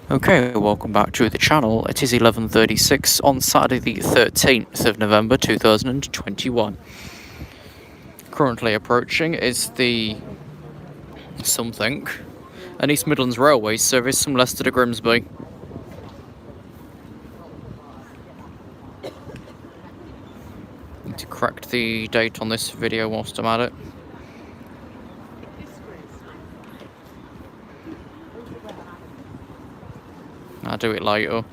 Okay, welcome back to the channel. It is 11:36 on Saturday the 13th of November 2021. Currently approaching is the an East Midlands Railway service from Leicester to Grimsby. Need to correct the date on this video whilst I'm at it. I'll do it later.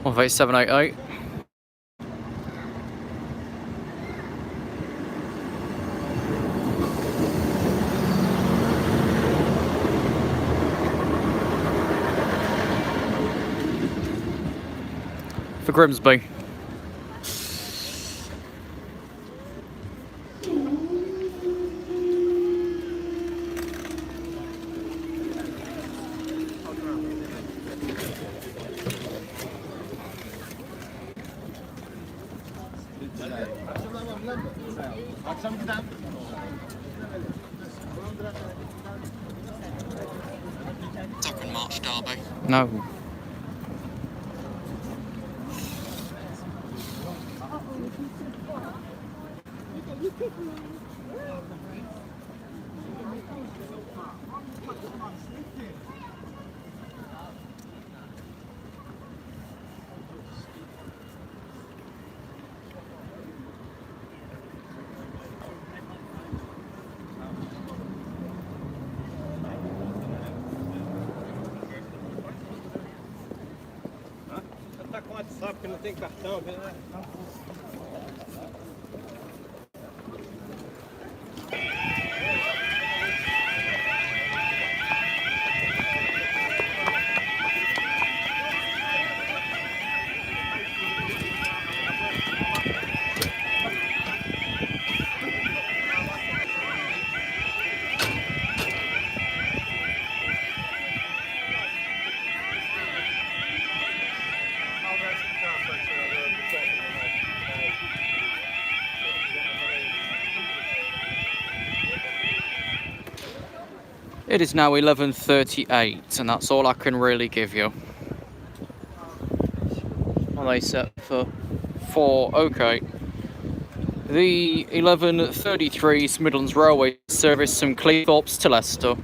One 788. For Grimsby. Second March Derby. No. Tá com WhatsApp que não tem cartão, né? It is now 11:38, and that's all I can really give you. What are they set for? 4, okay. The 11:33 East Midlands Railway service from Cleethorpes to Leicester.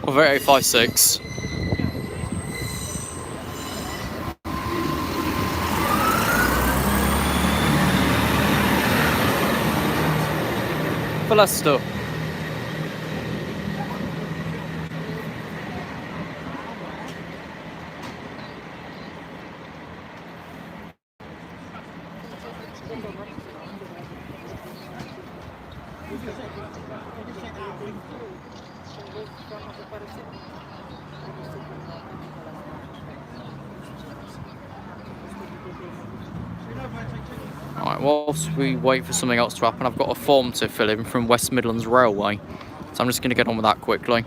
Over 856. For Leicester. Alright, whilst we wait for something else to happen, I've got a form to fill in from West Midlands Railway. So I'm just going to get on with that quickly.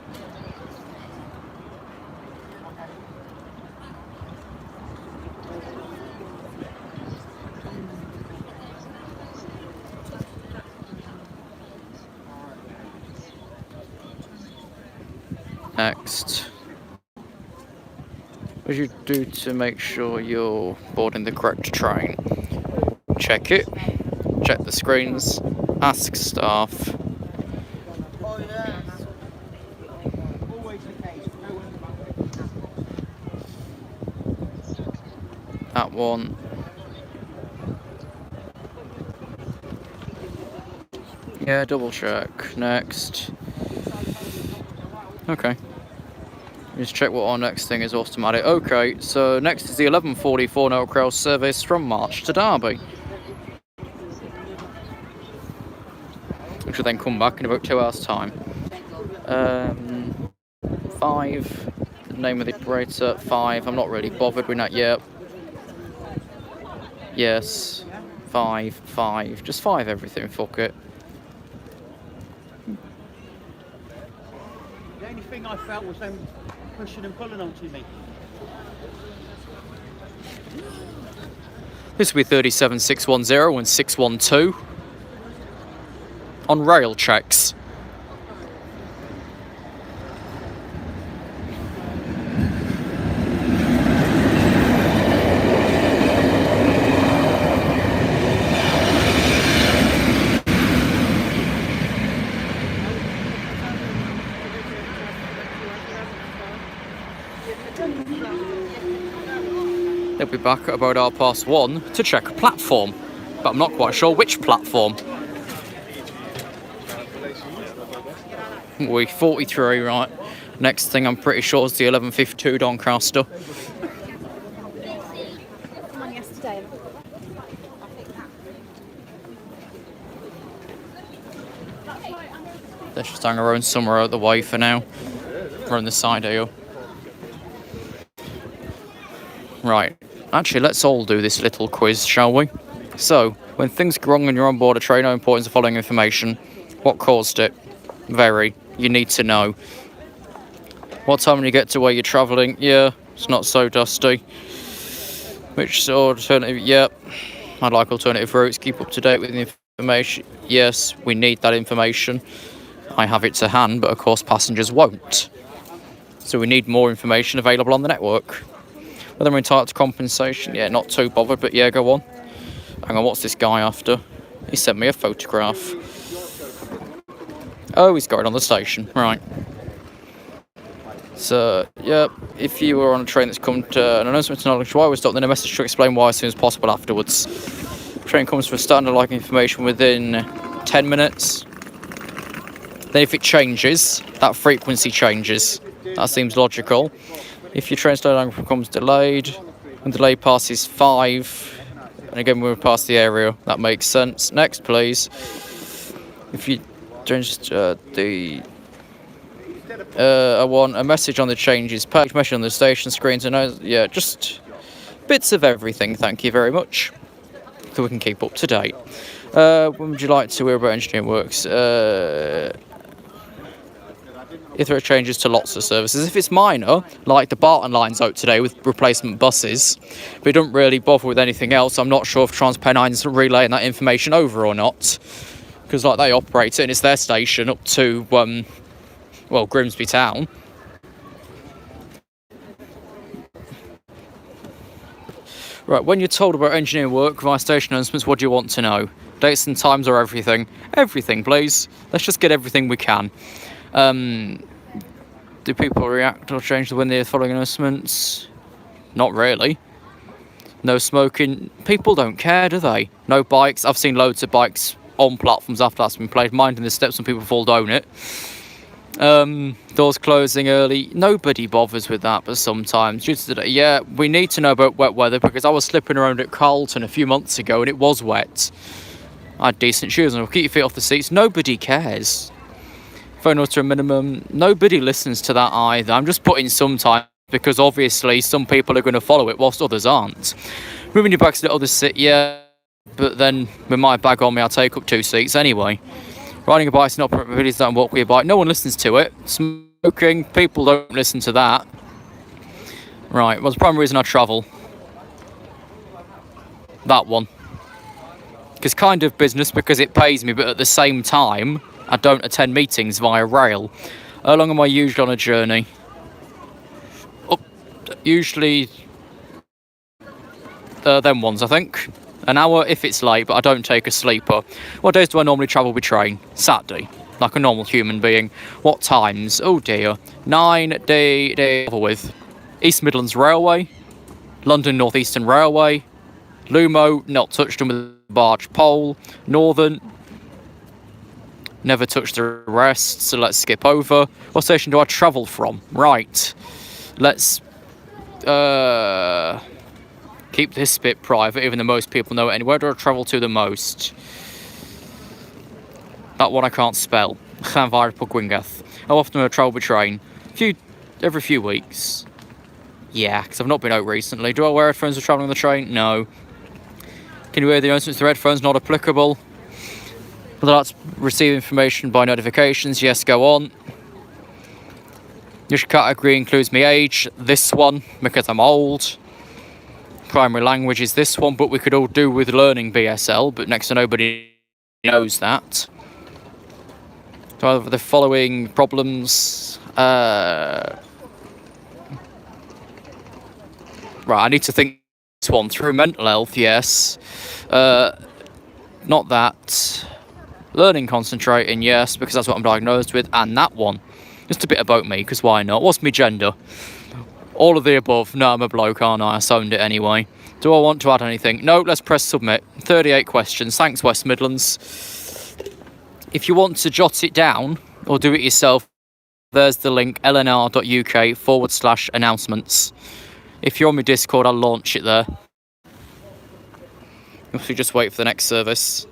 Next. What you do to make sure you're boarding the correct train? Check it, check the screens, ask staff. That one. Yeah, double check. Next. Okay. Just check what our next thing is automatic. Okay, so next is the 11:44 North Rail service from March to Derby. Which will then come back in about 2 hours' time. 5. The name of the operator, 5. I'm not really bothered with that yet. Yes. 5, 5. Just 5 everything, fuck it. The only thing I felt was them pushing and pulling onto me. This will be 37610 and 612 on rail checks. They'll be back at about 1:30 to check a platform, but I'm not quite sure which platform. Week 43, right. Next thing I'm pretty sure is the 11:52 Doncaster. Let's just hang around somewhere out the way for now. We're on the side here. Right. Actually, let's all do this little quiz, shall we? So, when things go wrong and you're on board a train, how important is the following information? What caused it? Very. You need to know. What time when you get to where you're travelling? Yeah, it's not so dusty. Which alternative? Yep. I'd like alternative routes. Keep up to date with the information. Yes, we need that information. I have it to hand, but of course passengers won't. So we need more information available on the network. Whether we're entitled to compensation? Yeah, not too bothered, but yeah, go on. Hang on, what's this guy after? He sent me a photograph. Oh, he's got it on the station. Right. So, yeah, if you were on a train that's come to an announcement to knowledge why we stopped, then a message to explain why as soon as possible afterwards. Train comes for standard like information within 10 minutes. Then if it changes, that frequency changes. That seems logical. If your train slow down becomes delayed, when delay passes 5, and again we're past the area, that makes sense. Next, please. If you change I want a message on the changes, page message on the station screens, and yeah, just bits of everything. Thank you very much, so we can keep up to date. When would you like to hear about engineering works? If there are changes to lots of services, if it's minor, like the Barton line's out today with replacement buses, but it don't really bother with anything else, I'm not sure if TransPennines are relaying that information over or not, because like they operate it and it's their station up to well, Grimsby Town. Right, when you're told about engineering work via station announcements, what do you want to know? Dates and times or everything? Everything, please. Let's just get everything we can. Do people react or change when they're following announcements? Not really. No smoking. People don't care, do they? No bikes. I've seen loads of bikes on platforms after that's been played. Minding the steps when people fall down it. Doors closing early. Nobody bothers with that, but sometimes. Due to today, yeah, we need to know about wet weather because I was slipping around at Carlton a few months ago and it was wet. I had decent shoes and I'll keep your feet off the seats. Nobody cares. phone to a minimum. Nobody listens to that either. I'm just putting some time because obviously some people are going to follow it whilst others aren't. Moving your bags to the other seat, yeah, but then with my bag on me, I'll take up 2 seats anyway. Riding a bike, not really don't walk with your bike. No one listens to it. Smoking, people don't listen to that. Right, well, the primary reason I travel. That one. Because kind of business because it pays me, but at the same time, I don't attend meetings via rail. How long am I usually on a journey? Usually, them ones, I think. An hour if it's late, but I don't take a sleeper. What days do I normally travel with train? Saturday, like a normal human being. What times? Oh dear. 9 day travel with East Midlands Railway, London North Eastern Railway, Lumo, not touched them with a barge pole, Northern, never touched the rest, so let's skip over. What station do I travel from? Right, let's keep this bit private, even though most people know it anyway. Where do I travel to the most? That one I can't spell. Llanfair Gwyngath. How often do I travel by train? Every few weeks. Yeah, because I've not been out recently. Do I wear headphones when travelling on the train? No. Can you wear the announcements through headphones? Not applicable. Would I like to receive information by notifications? Yes, go on. This category includes my age. This one, because I'm old. Primary language is this one, but we could all do with learning BSL, but next to nobody knows that. Do I have the following problems? Right, I need to think this one through. Mental health, yes. Not that. Learning, concentrating, yes, because that's what I'm diagnosed with. And that one. Just a bit about me, because why not? What's my gender? All of the above. No, I'm a bloke, aren't I? I sound it anyway. Do I want to add anything? No, let's press submit. 38 questions. Thanks, West Midlands. If you want to jot it down, or do it yourself, there's the link, lnr.uk/announcements. If you're on my Discord, I'll launch it there. If we just wait for the next service.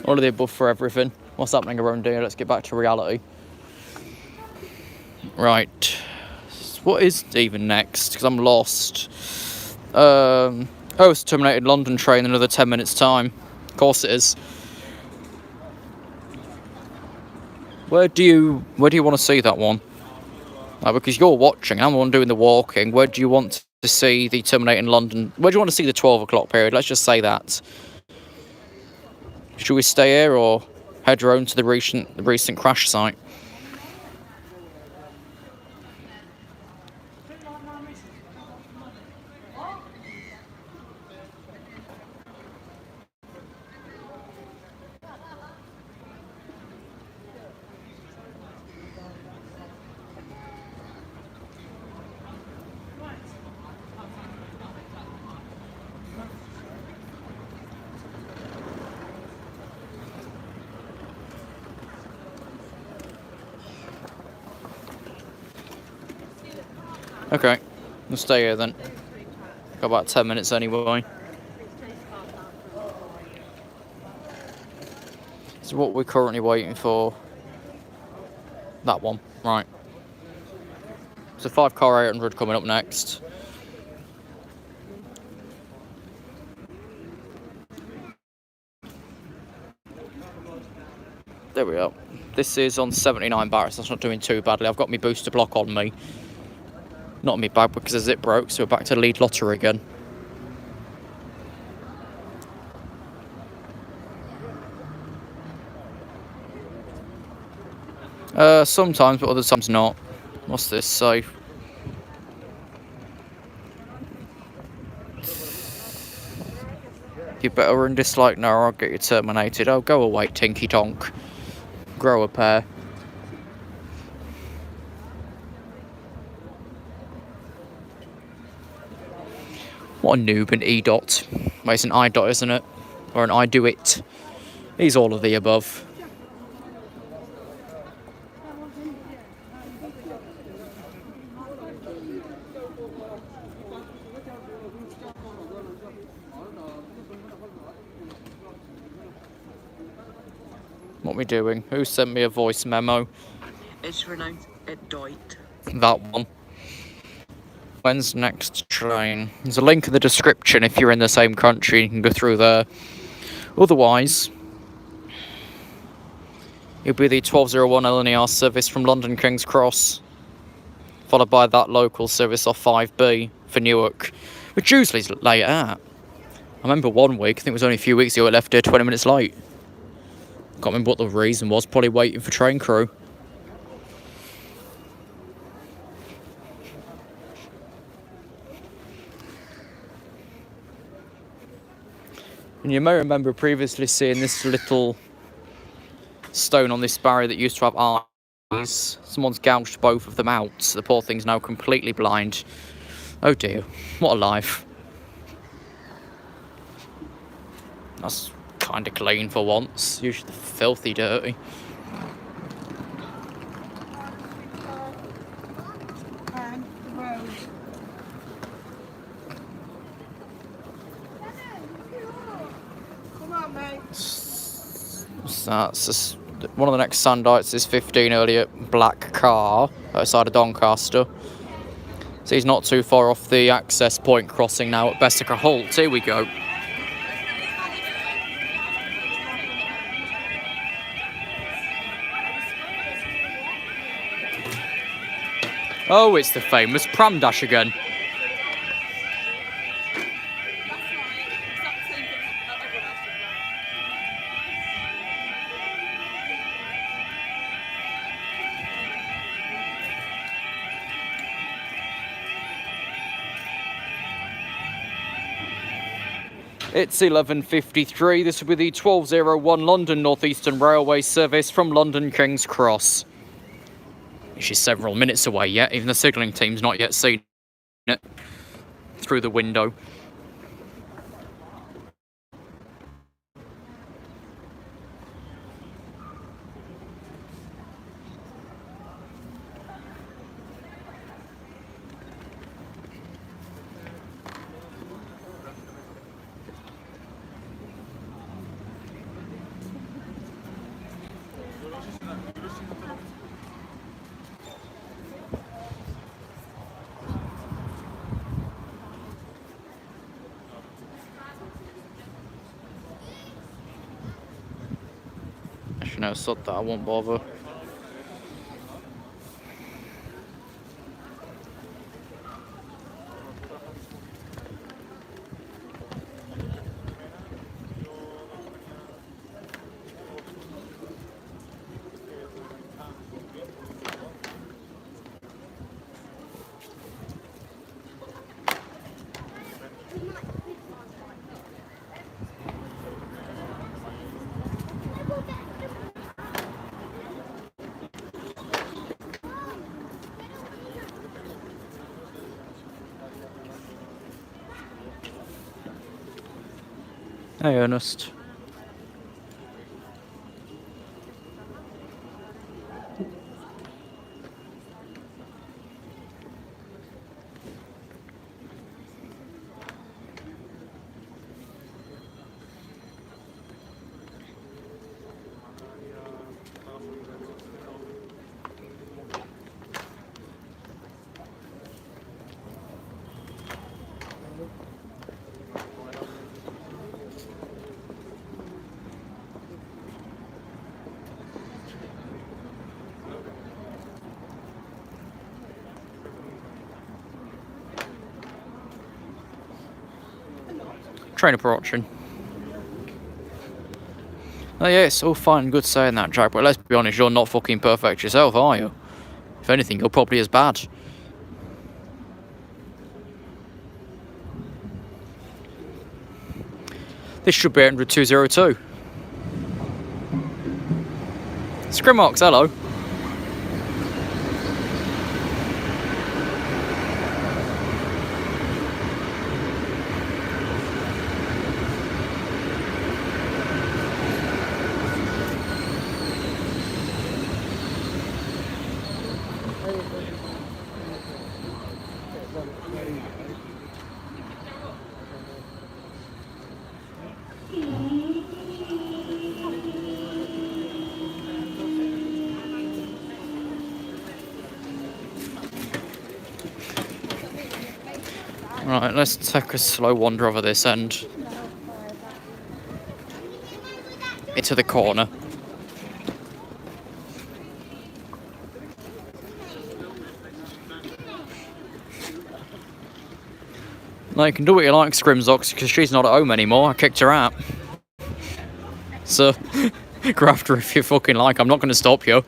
All of the above for everything. What's happening around here? Let's get back to reality. Right. What is even next? Because I'm lost. It's terminated London train in another 10 minutes time. Of course it is. Where do you want to see that one? Because you're watching, I'm the one doing the walking. Where do you want to see the terminating London? Where do you want to see the 12 o'clock period? Let's just say that. Should we stay here or head round to the recent crash site? Okay, we'll stay here then. Got about 10 minutes anyway. So what we're currently waiting for, that one, right. So 5 car 800 coming up next. There we are. This is on 79 barracks, that's not doing too badly. I've got my booster block on me. Not my bag because the zip broke, so we're back to lead lottery again. Sometimes, but other times not. What's this say? You better run dislike now or I'll get you terminated. Oh, go away, Tinky Tonk. Grow a pair. What a noob, an E-dot. Well, it's an I-dot, isn't it? Or an I-do-it. He's all of the above. What are we doing? Who sent me a voice memo? It's renounced at Deut. That one. When's next train? There's a link in the description if you're in the same country. You can go through there. Otherwise, it'll be the 12:01 LNER service from London King's Cross, followed by that local service off 5B for Newark, which usually is late at. I remember one week, I think it was only a few weeks ago, I left here 20 minutes late. Can't remember what the reason was, probably waiting for train crew. And you may remember previously seeing this little stone on this barrier that used to have eyes. Someone's gouged both of them out. The poor thing's now completely blind. Oh dear, what a life. That's kind of clean for once. Usually filthy dirty. So that's just one of the next Sandites is 15 earlier black car outside of Doncaster. So he's not too far off the access point crossing now at Bessaker Holt. Here we go. Oh, it's the famous pram dash again. It's 11:53. This will be the 12:01 London North Eastern Railway service from London King's Cross. She's several minutes away yet. Even the signalling team's not yet seen it through the window. No, sod that, I won't bother. Hey, Ernest. Train approaching. Oh yeah, it's all fine and good saying that, Jack, but let's be honest, you're not fucking perfect yourself, are you? If anything, you're probably as bad. This should be 80202. Scrimmox, hello. Right, let's take a slow wander over this end. Into the corner. No, you can do what you like, Scrimzox, because she's not at home anymore. I kicked her out. So, go after her if you fucking like. I'm not going to stop you.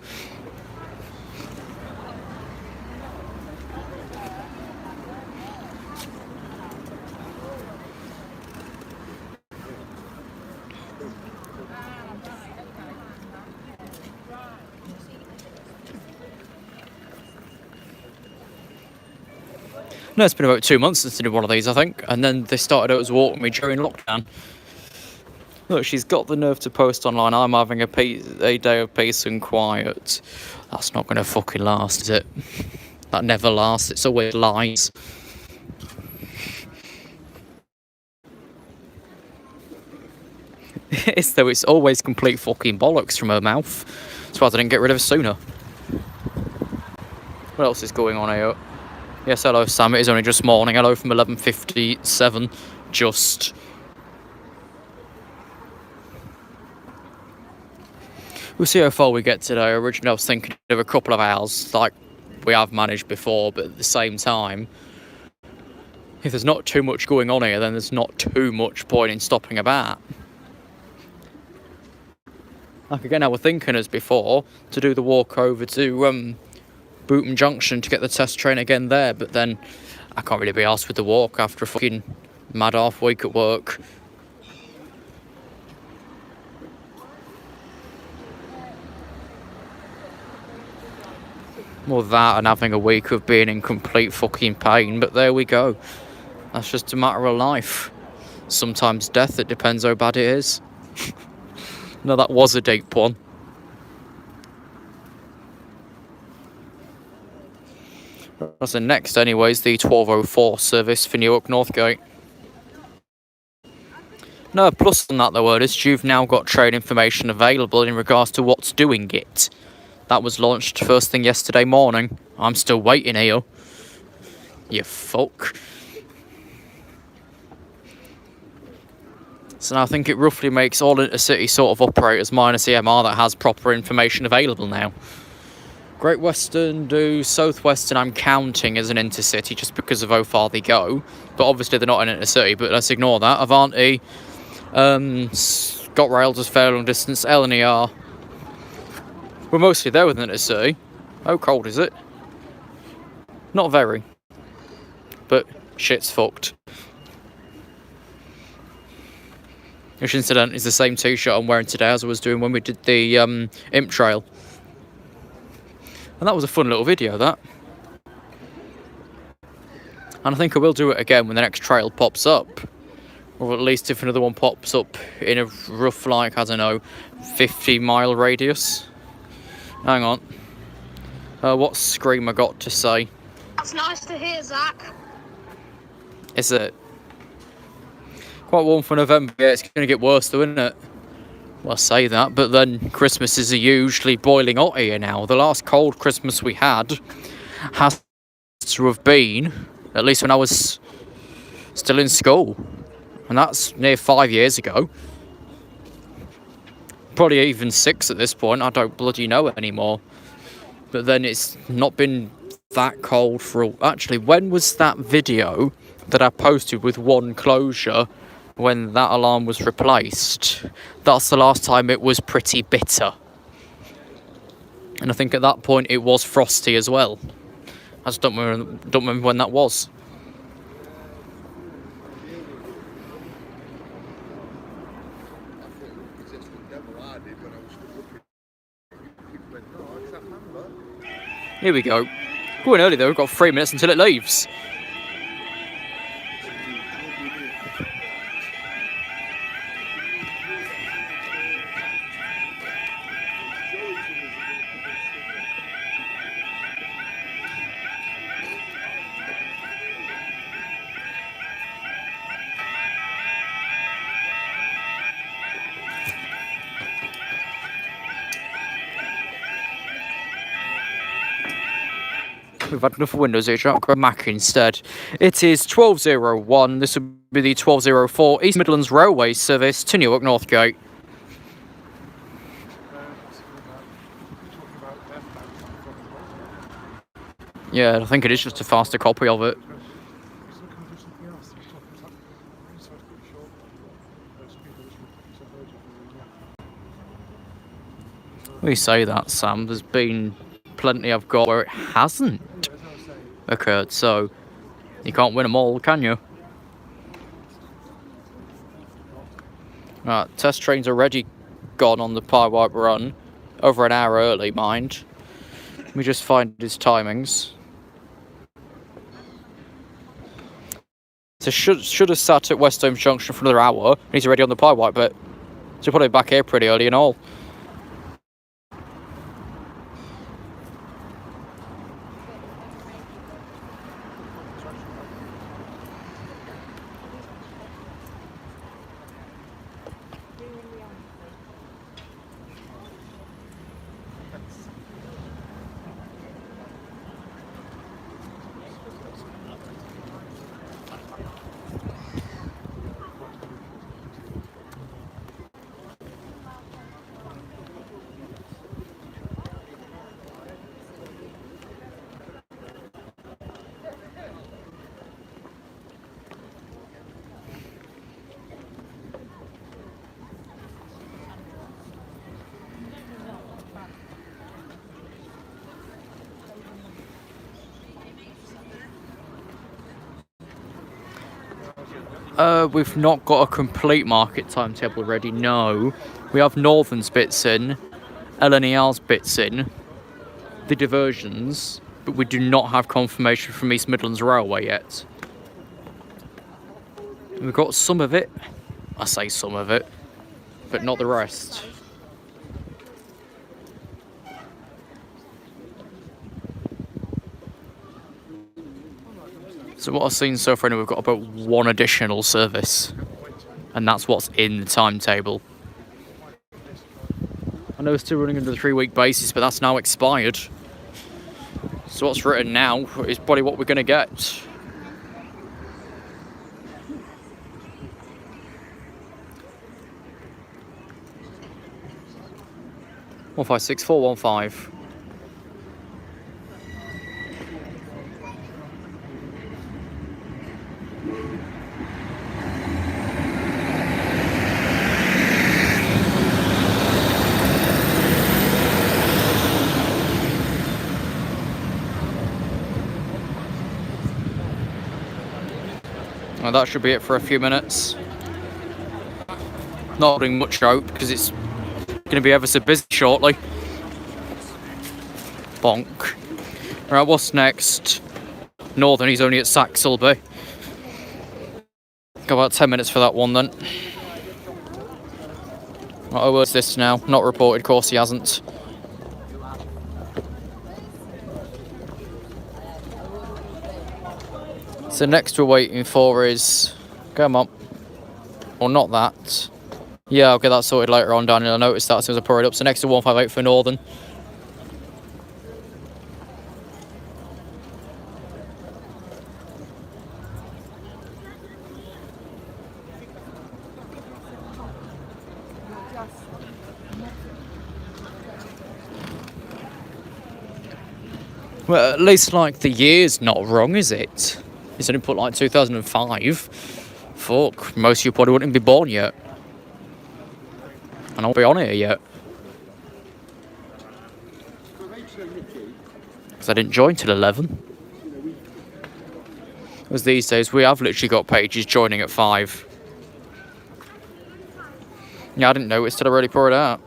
No, it's been about 2 months since I did one of these, I think. And then they started out as walking me during lockdown. Look, she's got the nerve to post online, I'm having a day of peace and quiet. That's not going to fucking last, is it? That never lasts. It's always lies. It is, though. It's always complete fucking bollocks from her mouth. That's why I didn't get rid of her sooner. What else is going on here? Yes, hello, Sam. It is only just morning. Hello from 11:57. Just. We'll see how far we get today. Originally, I was thinking of a couple of hours, like we have managed before, but at the same time, if there's not too much going on here, then there's not too much point in stopping about. Like again, I was thinking as before to do the walk over to Bootham Junction to get the test train again there, but then I can't really be arsed with the walk after a fucking mad half week at work. More that and having a week of being in complete fucking pain, but there we go. That's just a matter of life. Sometimes death, it depends how bad it is. No, that was a deep one. That's the next anyways, the 1204 service for Newark Northgate. No, plus on that though, Ernest, you've now got train information available in regards to what's doing it. That was launched first thing yesterday morning. I'm still waiting here. You fuck. So now I think it roughly makes all intercity sort of operators minus EMR that has proper information available now. Great Western do South Western, I'm counting as an intercity just because of how far they go. But obviously they're not an intercity, but let's ignore that. Avanti, ScotRail does fairly long distance, LNER. We're mostly there with an intercity. How cold is it? Not very. But shit's fucked. Which incident is the same t-shirt I'm wearing today as I was doing when we did the Imp Trail. And that was a fun little video, that. And I think I will do it again when the next trail pops up. Or at least if another one pops up in a rough, like, I don't know, 50-mile radius. Hang on. What's Screamer got to say? That's nice to hear, Zach. Is it? Quite warm for November. Yeah, it's going to get worse though, isn't it? Well, I say that, but then Christmases are usually boiling hot here now. The last cold Christmas we had has to have been, at least when I was still in school. And that's near 5 years ago. Probably even 6 at this point. I don't bloody know it anymore. But then it's not been that cold for... Actually, when was that video that I posted with one closure when that alarm was replaced? That's the last time it was pretty bitter. And I think at that point it was frosty as well. I just don't remember when that was. Here we go. Going early though, we've got 3 minutes until it leaves. we've had enough windows here. I'll grab Mac instead. It is 12:01. This will be the 12:04 East Midlands Railway service to Newark Northgate. Yeah, I think it is just a faster copy of it. We say that, Sam. There's been plenty I've got where it hasn't occurred, so you can't win them all, can you? Right, test train's already gone on the pie wipe run. Over an hour early, mind. Let me just find his timings. So should have sat at West Holmes Junction for another hour. He's already on the pie wipe, but so put it back here pretty early and all. We've not got a complete market timetable ready, no. We have Northern's bits in, LNER's bits in, the diversions, but we do not have confirmation from East Midlands Railway yet. We've got some of it, I say some of it, but not the rest. So what I've seen so far, we've got about one additional service, and that's what's in the timetable. I know it's still running under the 3-week basis, but that's now expired. So what's written now is probably what we're going to get. 156 415. Well, that should be it for a few minutes. Not holding much out because it's going to be ever so busy shortly. Bonk. Right, what's next? Northern, he's only at Saxelby. Got about 10 minutes for that one then. Right, where's this now? Not reported, of course he hasn't. So next we're waiting for is, come on, or not that. Yeah, I'll get that sorted later on, Daniel. I noticed that as soon as I pour it up. So next to 158 for Northern. Well, at least like the year's not wrong, is it? It's only put like 2005. Fuck, most of you probably wouldn't be born yet. And I'll be on here yet. Because I didn't join till 11. Because these days we have literally got pages joining at 5. Yeah, I didn't know it till I really poured it out.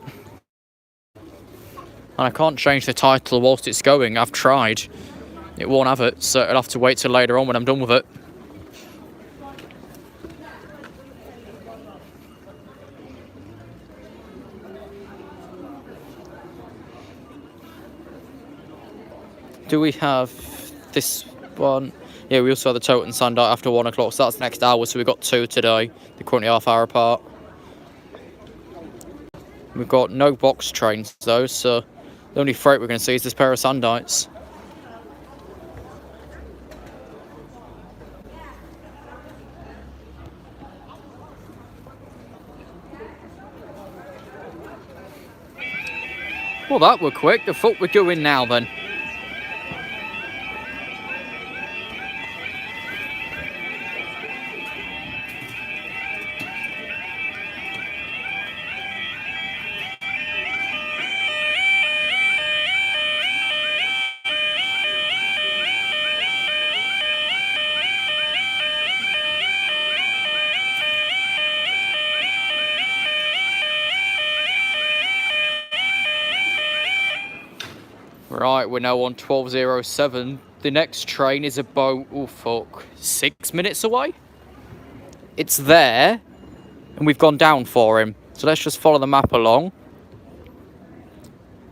And I can't change the title whilst it's going. I've tried. It won't have it, so I'll have to wait till later on when I'm done with it. Do we have this one? Yeah, we also have the Tote and Sand out after 1 o'clock, so that's next hour, so we've got 2 today. They're currently half hour apart. We've got no box trains though, so the only freight we're going to see is this pair of Sandites. Well, that were quick. The fuck we're going now then? Right, we're now on 12:07. The next train is about, oh fuck, 6 minutes away? It's there, and we've gone down for him. So let's just follow the map along.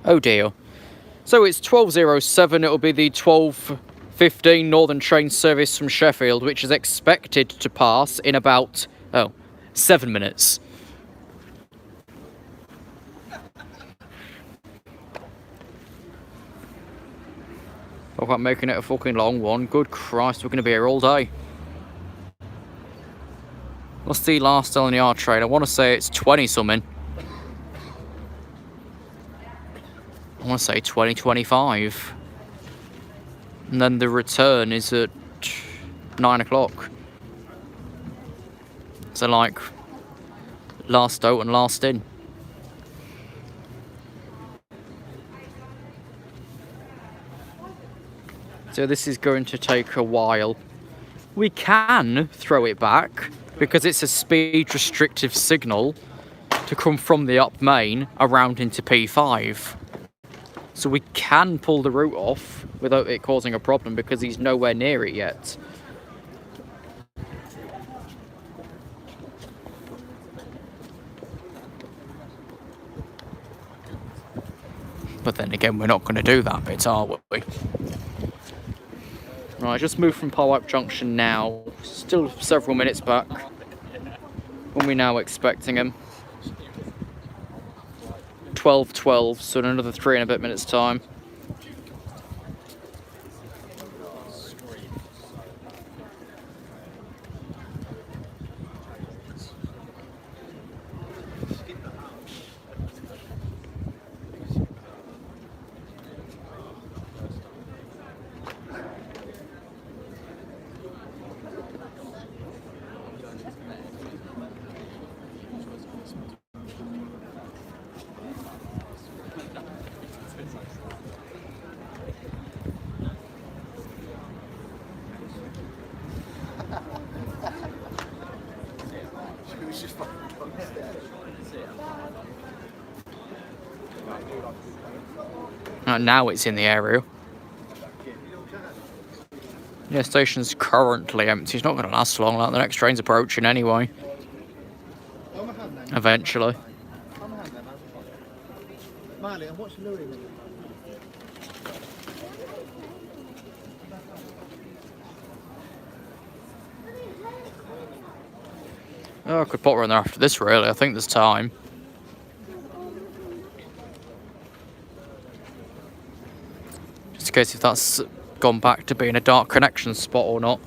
Oh dear. So it's 12:07, it'll be the 12:15 Northern train service from Sheffield, which is expected to pass in about, 7 minutes. Talk about making it a fucking long one. Good Christ, we're going to be here all day. What's the last LNR train? I want to say it's 20 something. I want to say 2025. And then the return is at 9 o'clock. So like, last out and last in. So this is going to take a while. We can throw it back because it's a speed restrictive signal to come from the up main around into P5. So we can pull the route off without it causing a problem because he's nowhere near it yet. But then again, we're not going to do that bit, are we? Right, just moved from Polwipe Junction now. Still several minutes back. When we're now expecting him. 12:12, so in another 3 and a bit minutes time. Now it's in the area. Yeah, station's currently empty. It's not going to last long. Like the next train's approaching anyway. Eventually. Oh, I could put her in there after this, really. I think there's time. Just in case if that's gone back to being a dark connection spot or not.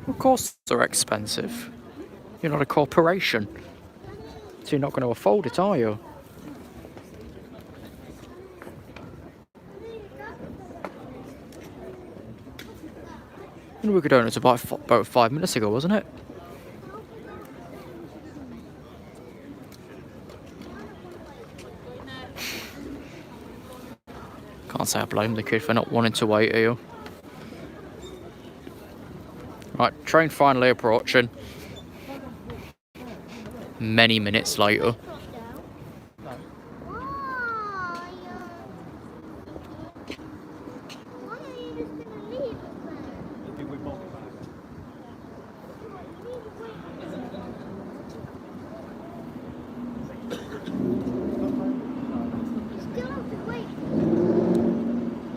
Of course they're expensive. You're not a corporation. So you're not going to afford it, are you? And we could own it about 5 minutes ago, wasn't it? Can't say I blame the kid for not wanting to wait here. Right, train finally approaching. Many minutes later.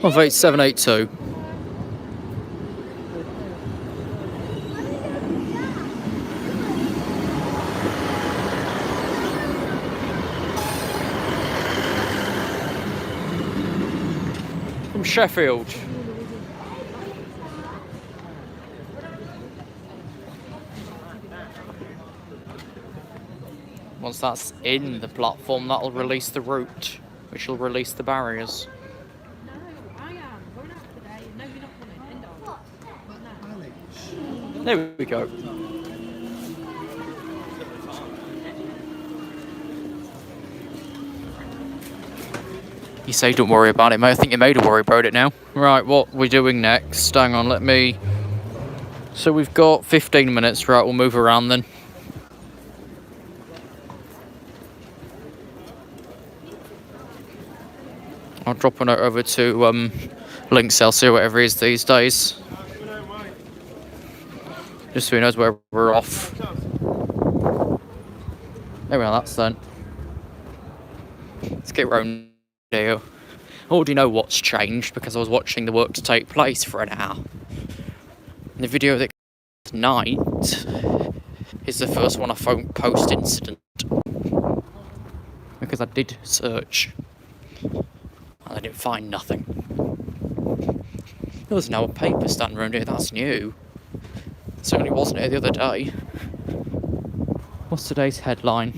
Of 8782. Sheffield. Once that's in the platform, that'll release the route, which will release the barriers. No, I am. Going out today. No, you're not coming. End of. There we go. You say don't worry about it, mate. I think you made a worry about it now. Right, what we're doing next. Hang on, let me... So we've got 15 minutes. Right, we'll move around then. I'll drop a note over to LinksLC or whatever it is these days. Just so he knows where we're off. There we are, that's then. Let's get round here. I already know what's changed because I was watching the work to take place for an hour. And the video that tonight is the first one I found post-incident. Because I did search. And I didn't find nothing. There was now a paper stand around here, that's new. Certainly wasn't here the other day. What's today's headline?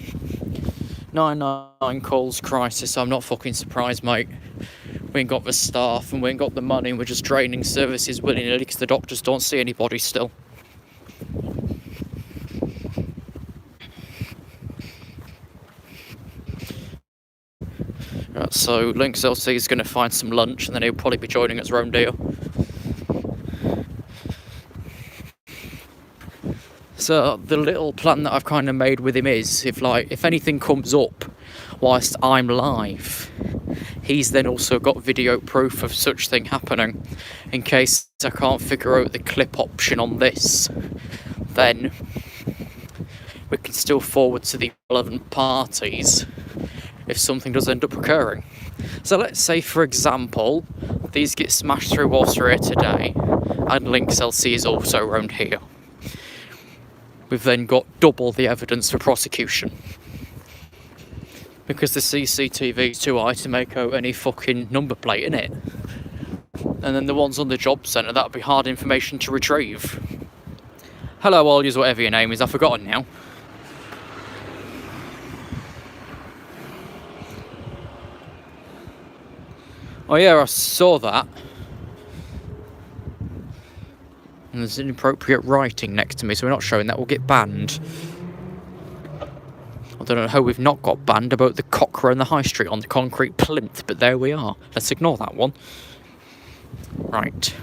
999 calls crisis. I'm not fucking surprised, mate. We ain't got the staff and we ain't got the money. We're just draining services willy-nilly because the doctors don't see anybody still. Right, so LinksLC is going to find some lunch and then he'll probably be joining us round here. So the little plan that I've kind of made with him is, if anything comes up whilst I'm live, he's then also got video proof of such thing happening. In case I can't figure out the clip option on this, then we can still forward to the relevant parties if something does end up occurring. So let's say, for example, these get smashed through whilst we're here today, and LinksLC is also around here. We've then got double the evidence for prosecution. Because the CCTV is too high to make out any fucking number plate, innit? And then the ones on the job centre, that'd be hard information to retrieve. Hello, all yous, whatever your name is, I've forgotten now. Oh yeah, I saw that. And there's inappropriate writing next to me, so we're not showing that. We'll get banned. I don't know how we've not got banned about the cockroach on the high street on the concrete plinth, but there we are. Let's ignore that one. Right.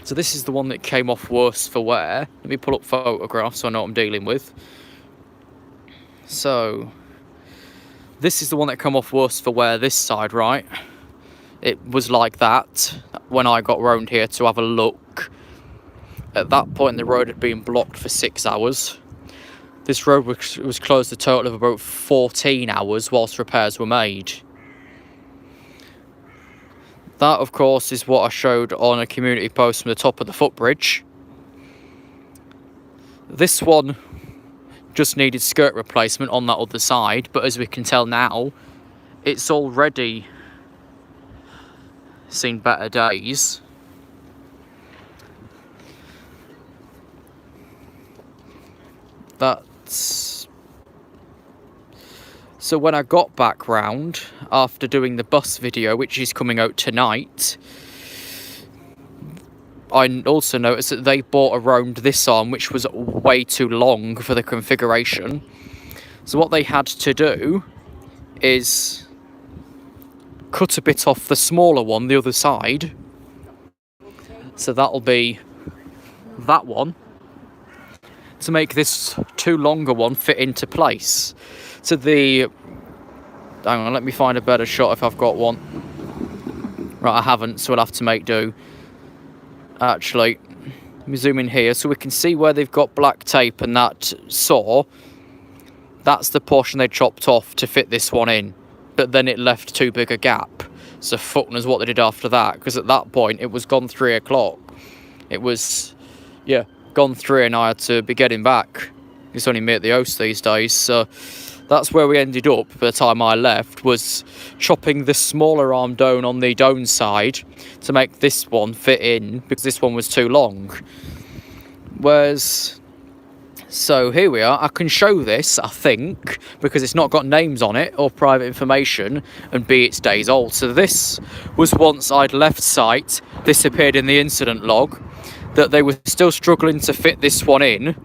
So this is the one that came off worse for wear. Let me pull up photographs so I know what I'm dealing with. So this is the one that came off worse for wear this side, right? It was like that when I got round here to have a look. At that point, the road had been blocked for 6 hours. This road was closed a total of about 14 hours whilst repairs were made. That, of course, is what I showed on a community post from the top of the footbridge. This one just needed skirt replacement on that other side, but as we can tell now, it's already seen better days. That's... So when I got back round after doing the bus video, which is coming out tonight, I also noticed that they bought a round this arm which was way too long for the configuration. So what they had to do is cut a bit off the smaller one, the other side. So that'll be that one, to make this too longer one fit into place. So the... Hang on, let me find a better shot if I've got one. Right, I haven't, so we'll have to make do. Actually, let me zoom in here so we can see where they've got black tape and that saw. That's the portion they chopped off to fit this one in. But then it left too big a gap. So fuck knows what they did after that, because at that point it was gone 3 o'clock. It was, yeah, gone 3 and I had to be getting back. It's only me at the house these days, so that's where we ended up by the time I left, was chopping the smaller arm down on the down side to make this one fit in, because this one was too long. Whereas, so here we are. I can show this, I think, because it's not got names on it or private information, and B, it's days old. So this was once I'd left site, this appeared in the incident log, that they were still struggling to fit this one in,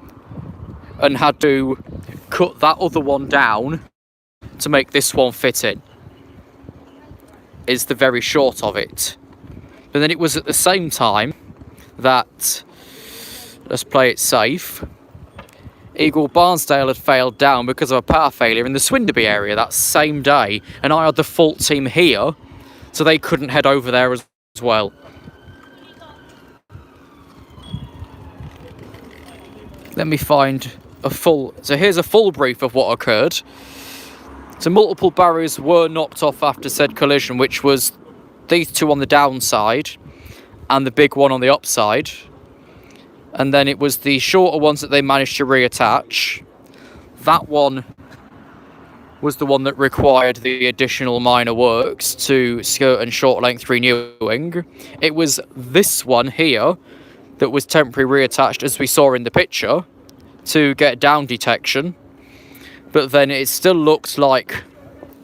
and had to cut that other one down to make this one fit in, is the very short of it. But then it was at the same time that, let's play it safe, Eagle Barnsdale had failed down because of a power failure in the Swinderby area that same day, and I had the fault team here, so they couldn't head over there as well. Let me find a full... So here's a full brief of what occurred. So multiple barriers were knocked off after said collision, which was these two on the downside and the big one on the upside. And then it was the shorter ones that they managed to reattach. That one was the one that required the additional minor works to skirt and short length renewing. It was this one here that was temporarily reattached, as we saw in the picture, to get down detection. But then it still looked like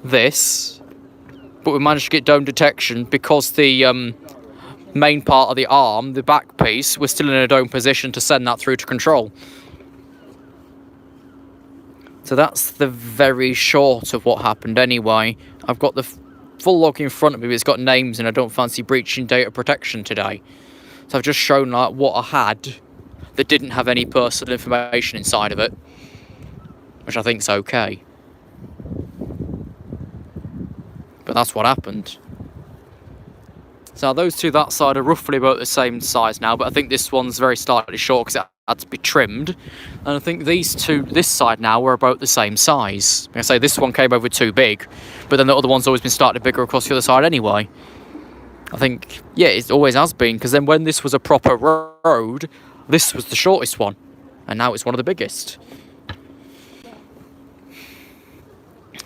this, but we managed to get down detection because the main part of the arm, the back piece, was still in a down position to send that through to control. So that's the very short of what happened anyway. I've got the full log in front of me, but it's got names, and I don't fancy breaching data protection today. So I've just shown like what I had that didn't have any personal information inside of it, which I think's okay. But that's what happened. So those two that side are roughly about the same size now, but I think this one's very slightly short because it had to be trimmed. And I think these two, this side now, were about the same size. Like I say, this one came over too big, but then the other one's always been slightly bigger across the other side anyway. I think, yeah, it always has been, because then when this was a proper road, this was the shortest one, and now it's one of the biggest.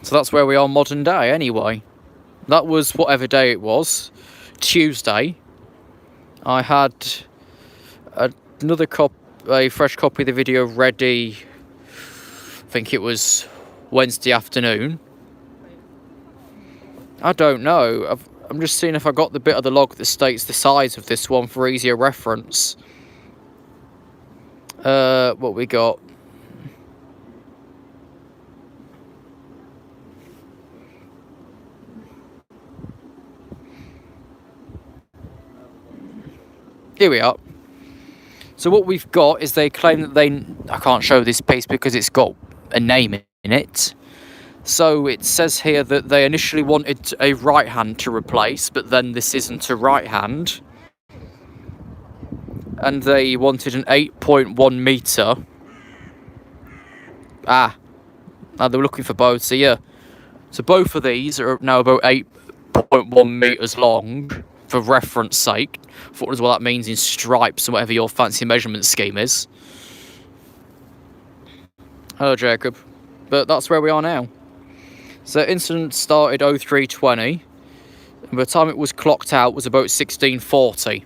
So that's where we are modern day anyway. That was whatever day it was. Tuesday. I had another a fresh copy of the video ready, I think it was Wednesday afternoon. I don't know. I'm just seeing if I got the bit of the log that states the size of this one for easier reference. What we got? Here we are. So what we've got is they claim that I can't show this piece because it's got a name in it. So it says here that they initially wanted a right hand to replace, but then this isn't a right hand. And they wanted an 8.1 metre. Now they were looking for both, so yeah. So both of these are now about 8.1 metres long, for reference sake. For what that means in stripes and whatever your fancy measurement scheme is. Hello, Jacob. But that's where we are now. So incident started 03:20, and by the time it was clocked out was about 16:40.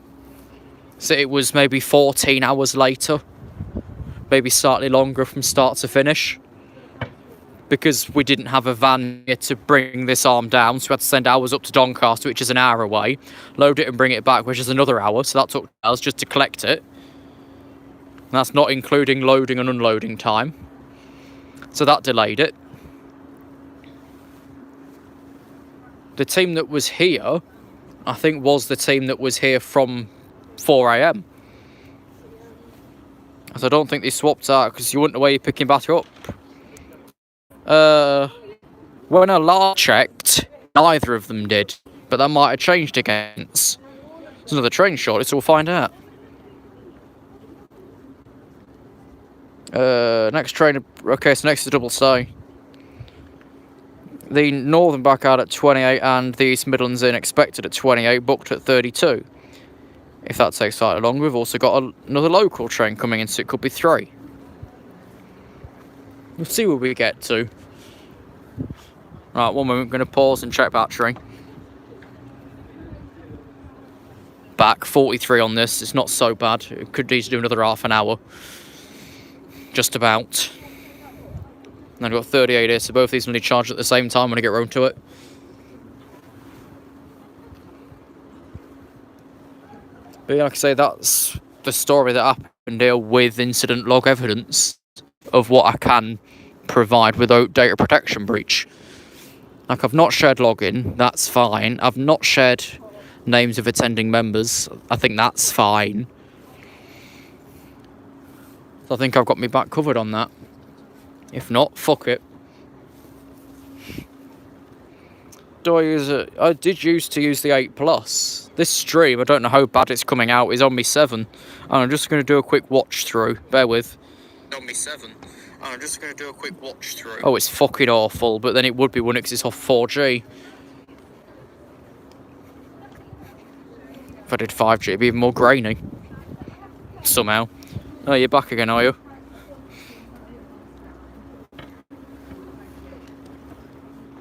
So it was maybe 14 hours later, maybe slightly longer from start to finish, because we didn't have a van here to bring this arm down, so we had to send ours up to Doncaster, which is an hour away, load it and bring it back, which is another hour, so that took hours just to collect it. And that's not including loading and unloading time, so that delayed it. The team that was here, I think, was the team that was here from 4 AM. So I don't think they swapped out, because you wouldn't know where you're picking back up. When I last checked, neither of them did, but that might have changed again. There's another train shortly, so we'll find out. Next train, okay, so next is double stay. The Northern back out at 28 and the East Midlands in expected at 28, booked at 32. If that takes slightly longer, we've also got another local train coming in, so it could be 3. We'll see where we get to. Right, one moment, I'm going to pause and check battery. Back, 43 on this, it's not so bad. It could need to do another half an hour. Just about. And I've got 38 here, so both these will need charged at the same time when I get round to it. But yeah, like I say, that's the story that happened here with incident log evidence of what I can provide without data protection breach. Like, I've not shared login, that's fine. I've not shared names of attending members, I think that's fine. So I think I've got my back covered on that. If not, fuck it. Do I use it? I did used to use the 8 Plus. This stream, I don't know how bad it's coming out, is on me 7. And I'm just going to do a quick watch through. Bear with. On me 7. And I'm just going to do a quick watch through. Oh, it's fucking awful, but then it would be when it's off 4G. If I did 5G, it'd be even more grainy. Somehow. Oh, you're back again, are you?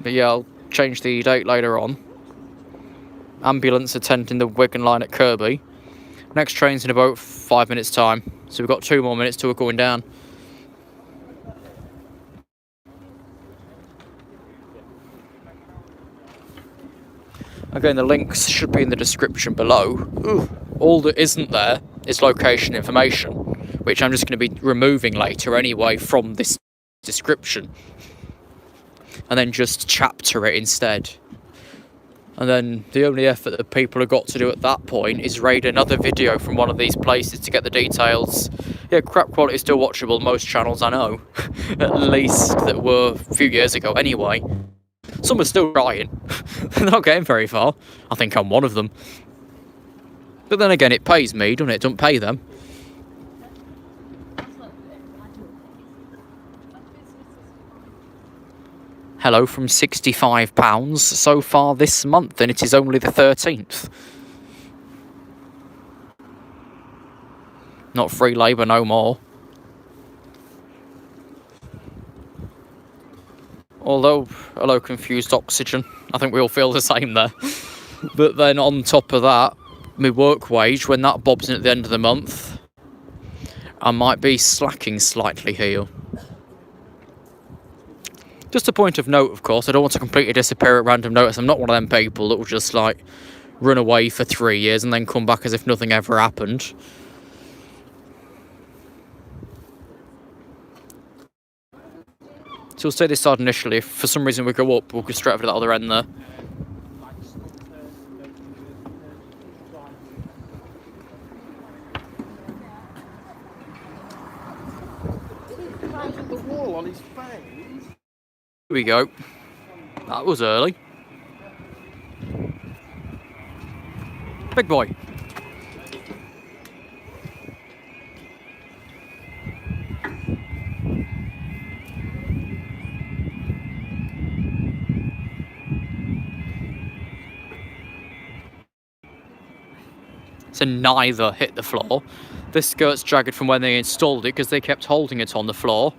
But yeah, I'll change the date later on. Ambulance attending the Wigan line at Kirby. Next train's in about 5 minutes' time. So we've got 2 more minutes till we're going down. Again, the links should be in the description below. Ooh, all that isn't there is location information, which I'm just going to be removing later anyway from this description. And then just chapter it instead. And then the only effort that people have got to do at that point is raid another video from one of these places to get the details. Yeah, crap quality is still watchable, most channels I know. At least that were a few years ago anyway. Some are still trying. They're not getting very far. I think I'm one of them. But then again, it pays me, doesn't it? It doesn't pay them. Hello from £65 so far this month, and it is only the 13th. Not free labour no more. Although, hello confused oxygen. I think we all feel the same there. But then on top of that, my work wage, when that bobs in at the end of the month, I might be slacking slightly here. Just a point of note, of course, I don't want to completely disappear at random notice. I'm not one of them people that will just, like, run away for 3 years and then come back as if nothing ever happened. So we'll stay this side initially. If for some reason we go up, we'll go straight over to the other end there. The wall on his face. Here we go. That was early. Big boy. So neither hit the floor. This skirt's jagged from when they installed it because they kept holding it on the floor.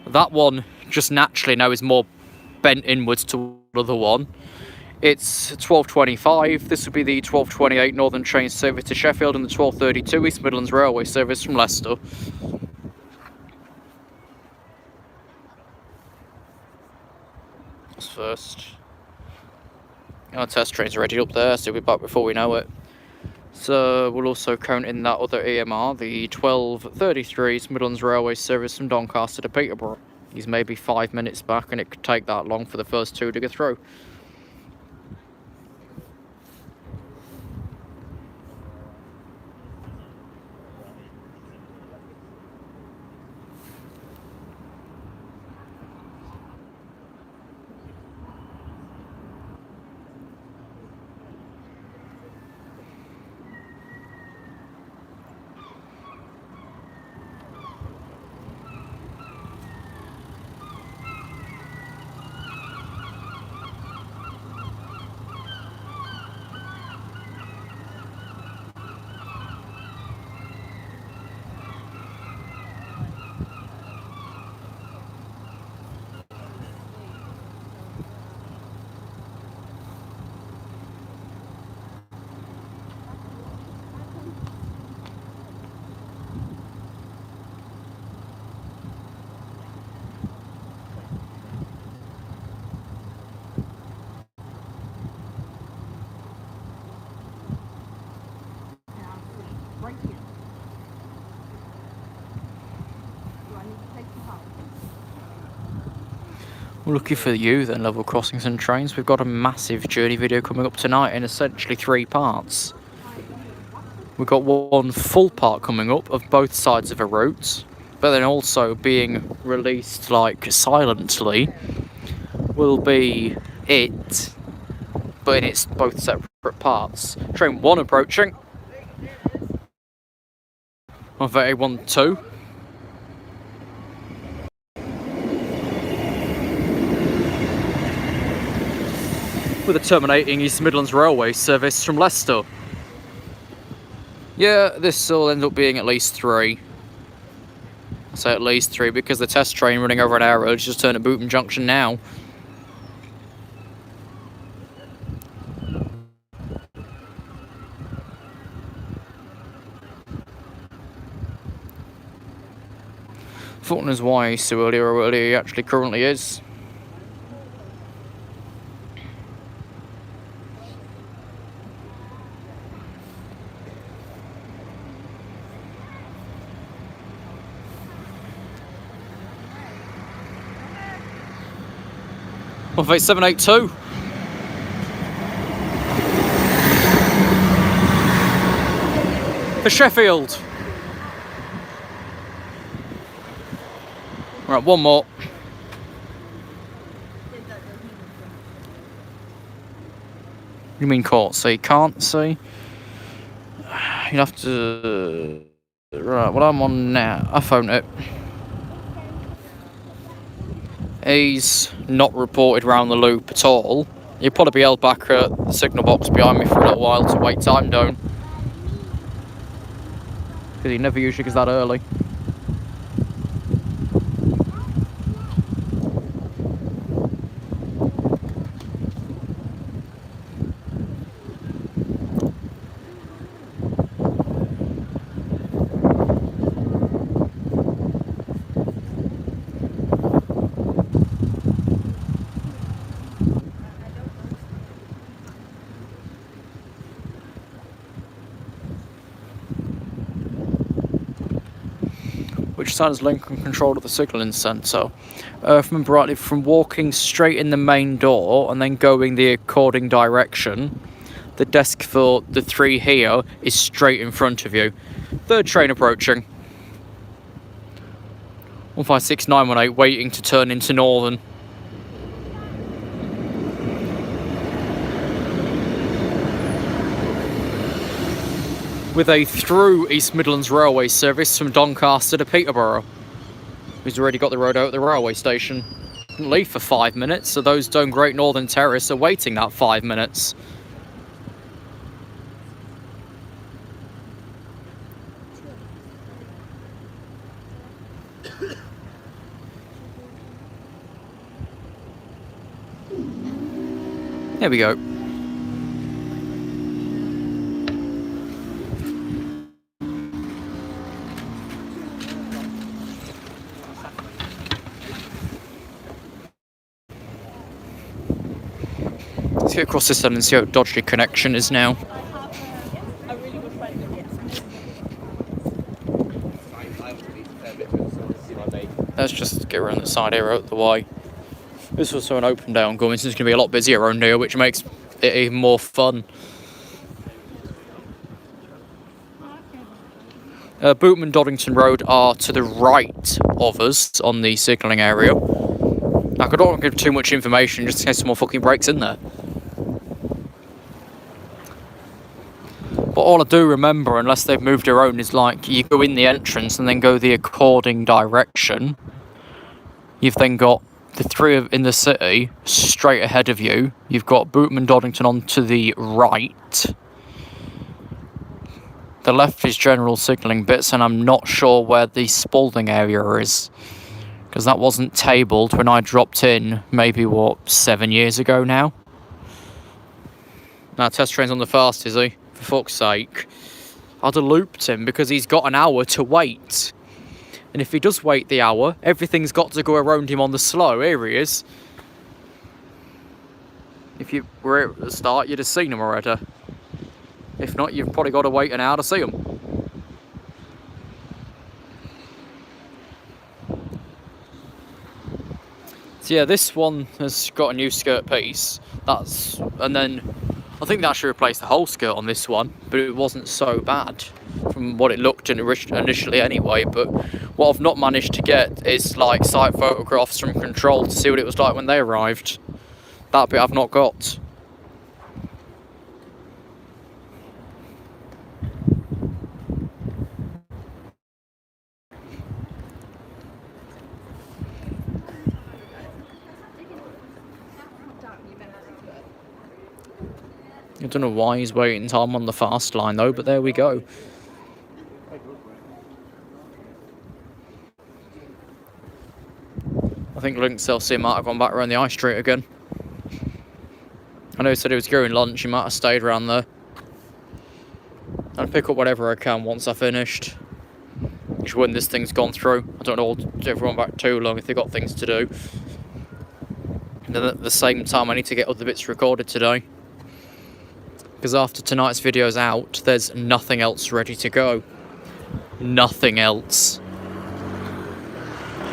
That one just naturally now is more bent inwards to the other one. It's 12:25. This would be the 12:28 Northern Train service to Sheffield and the 12:32 East Midlands Railway service from Leicester. That's first. Our test train's already up there, so we'll be back before we know it. So we'll also count in that other EMR, the 12:33 East Midlands Railway service from Doncaster to Peterborough. He's maybe 5 minutes back, and it could take that long for the first 2 to go through. We're lucky for you then, level crossings and trains. We've got a massive journey video coming up tonight in essentially 3 parts. We've got one full part coming up of both sides of a route, but then also being released like silently will be it, but in its both separate parts. Train 1 approaching. Of A12. With a terminating East Midlands Railway service from Leicester. Yeah, this will end up being at least 3. I say at least 3 because the test train running over an hour just turned at Bootham Junction now. Thought knows why he's so early or earlier he actually currently is. Well, 782. For Sheffield. Right, one more. You mean can't see? Can't see? You'll have to... Right, well I'm on now. I phoned it. He's not reported round the loop at all. He'll probably be held back at the signal box behind me for a little while to wait time down. Because he never usually gets that early. Which side is link and controlled at the signalling centre? If I remember rightly, from walking straight in the main door and then going the according direction, the desk for the 3 here is straight in front of you. 3rd train approaching. 156918 waiting to turn into Northern. With a through East Midlands Railway service from Doncaster to Peterborough. Who's already got the road out at the railway station. Didn't leave for 5 minutes, so those down Great Northern Terrace are waiting that 5 minutes. There we go. Let's get across this end and see how dodgy the connection is now. Let's just get around the side here out the way. This was so an open day ongoing, so it's going to be a lot busier around here, which makes it even more fun. Bootham and Doddington Road are to the right of us on the signalling area. I don't want to give too much information just in case someone fucking breaks in there. But all I do remember, unless they've moved around, is like you go in the entrance and then go the according direction. You've then got the 3 in the city straight ahead of you. You've got Bootham and Doddington on to the right. The left is general signalling bits, and I'm not sure where the Spalding area is. Because that wasn't tabled when I dropped in, maybe, what, 7 years ago now? Now, test train's on the fast, is he? For fuck's sake. I'd have looped him because he's got an hour to wait. And if he does wait the hour, everything's got to go around him on the slow. Here he is. If you were here at the start, you'd have seen him already. If not, you've probably got to wait an hour to see him. So yeah, this one has got a new skirt piece. And then I think they actually replaced the whole skirt on this one, but it wasn't so bad from what it looked initially anyway. But what I've not managed to get is like site photographs from control to see what it was like when they arrived. That bit I've not got. I don't know why he's waiting time on the fast line though, but there we go. I think Link Celsius might have gone back around the high street again. I know he said he was going lunch, he might have stayed around there. I'll pick up whatever I can once I've finished. Just when this thing's gone through. I don't hold everyone back too long if they've got things to do. And then at the same time I need to get other bits recorded today. Because after tonight's video's out, there's nothing else ready to go. Nothing else.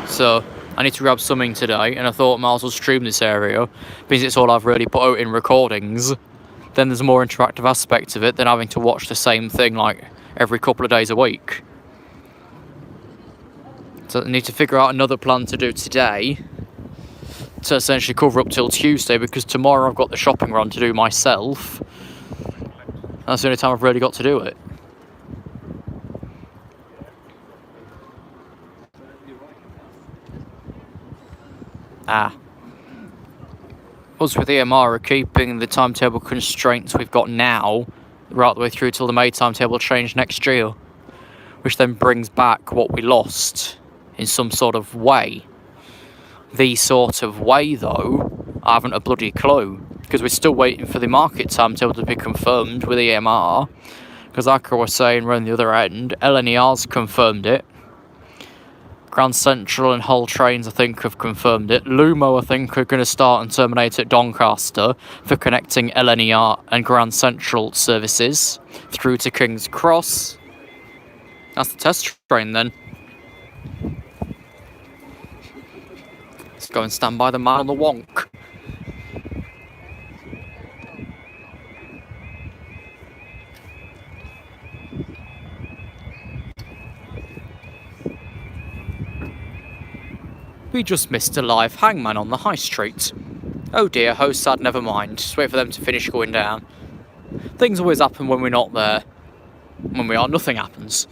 So, I need to grab something today, and I thought I might as well stream this area, because it's all I've really put out in recordings. Then there's a more interactive aspect of it than having to watch the same thing like every couple of days a week. So I need to figure out another plan to do today, to essentially cover up till Tuesday, because tomorrow I've got the shopping run to do myself. That's the only time I've really got to do it. Us with EMR are keeping the timetable constraints we've got now right the way through till the May timetable change next year, which then brings back what we lost in some sort of way. The sort of way, though, I haven't a bloody clue, because we're still waiting for the market timetable to be confirmed with EMR, because like I was saying around the other end, LNER's confirmed it. Grand Central and Hull Trains, I think, have confirmed it. Lumo, I think, are going to start and terminate at Doncaster for connecting LNER and Grand Central services through to King's Cross. That's the test train, then. Let's go and stand by the man on the wonk. We just missed a live hangman on the high street. Oh dear, how sad, never mind. Just wait for them to finish going down. Things always happen when we're not there. When we are, nothing happens.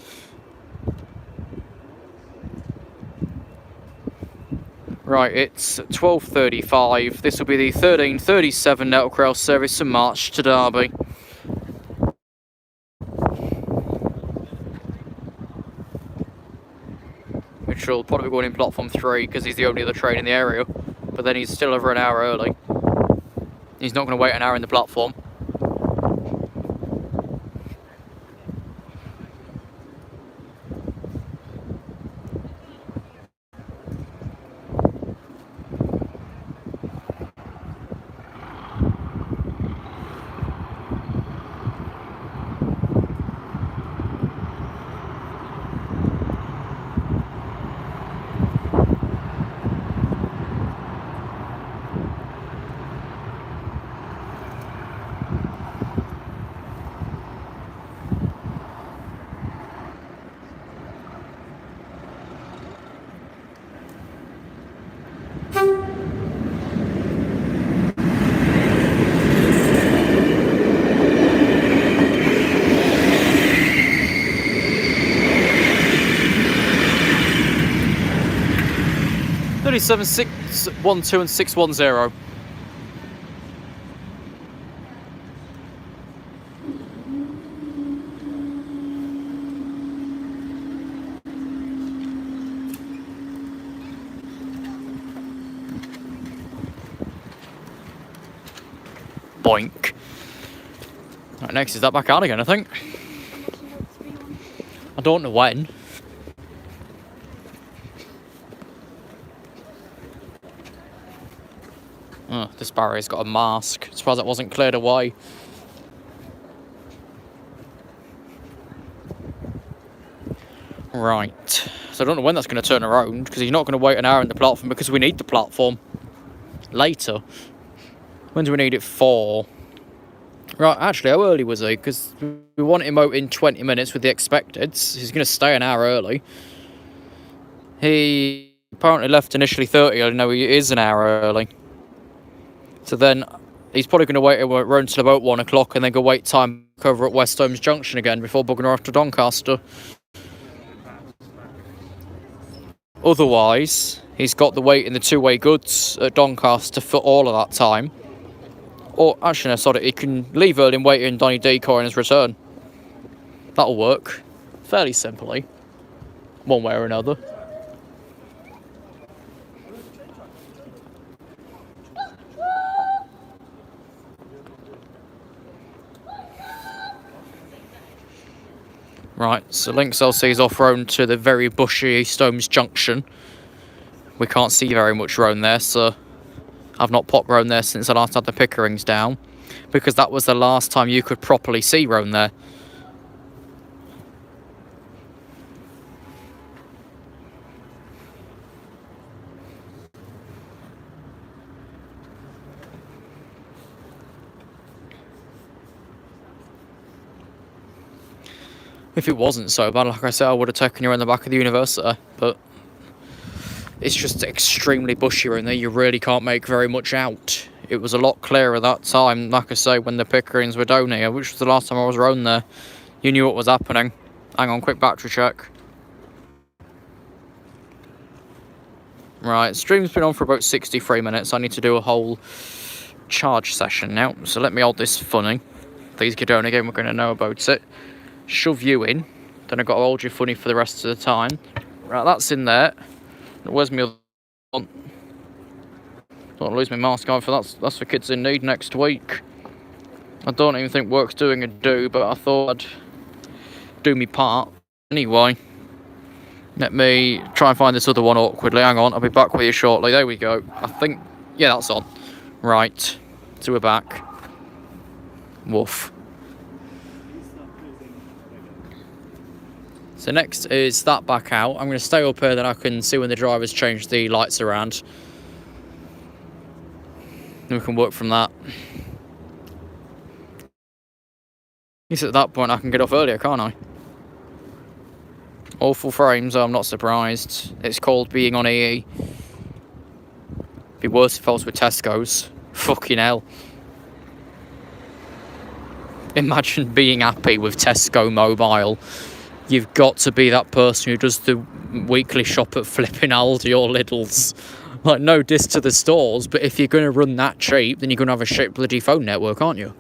Right, it's 12:35. This will be the 13:37 Network Rail service from March to Derby. Which will probably be going in platform 3 because he's the only other train in the area. But then he's still over an hour early. He's not going to wait an hour in the platform. Seven 612 and 610. Boink. Right, next is that back out again, I think. I don't know when. Oh, this barrier's got a mask. Surprised it wasn't cleared away. Right. So I don't know when that's going to turn around, because he's not going to wait an hour in the platform because we need the platform. later. When do we need it for? Right, actually, how early was he? Because we want him out in 20 minutes with the expected. He's going to stay an hour early. He apparently left initially 30. I know he is an hour early. So then he's probably going to wait around until about 1 o'clock and then go wait time over at West Holmes Junction again before bugging her off to Doncaster. Otherwise, he's got the wait in the two-way goods at Doncaster for all of that time. Or, actually, no, sorry, he can leave early and wait in Donny Decoy on his return. That'll work. Fairly simply. One way or another. Right, so Lynx LC is off-road to the very bushy East Holmes Junction. We can't see very much round there, so I've not popped round there since I last had the Pickerings down, because that was the last time you could properly see round there. If it wasn't so bad, like I said, I would have taken you around the back of the university, but it's just extremely bushy around there. You really can't make very much out. It was a lot clearer that time, like I say, when the Pickerings were down here, which was the last time I was around there. You knew what was happening. Hang on, quick battery check. Right, stream's been on for about 63 minutes. I need to do a whole charge session now, so let me hold this funny. Please get down again, we're going to know about it. Shove you in, then I've got to hold you funny for the rest of the time. Right, that's in there. Where's my other one? Don't want to lose my mask on, for that's for kids in need next week. I don't even think work's doing a do, but I thought I'd do me part. Anyway, let me try and find this other one awkwardly. Hang on, I'll be back with you shortly. There we go. I think, yeah, that's on. Right, so we're back. Woof. So next is that back out. I'm going to stay up here, then I can see when the drivers change the lights around. Then we can work from that. At least at that point I can get off earlier, can't I? Awful frames, I'm not surprised. It's called being on EE. Be worse if I was with Tesco's. Fucking hell. Imagine being happy with Tesco Mobile. You've got to be that person who does the weekly shop at flipping Aldi or Lidl's. Like, no diss to the stores, but if you're going to run that cheap, then you're going to have a shit bloody phone network, aren't you?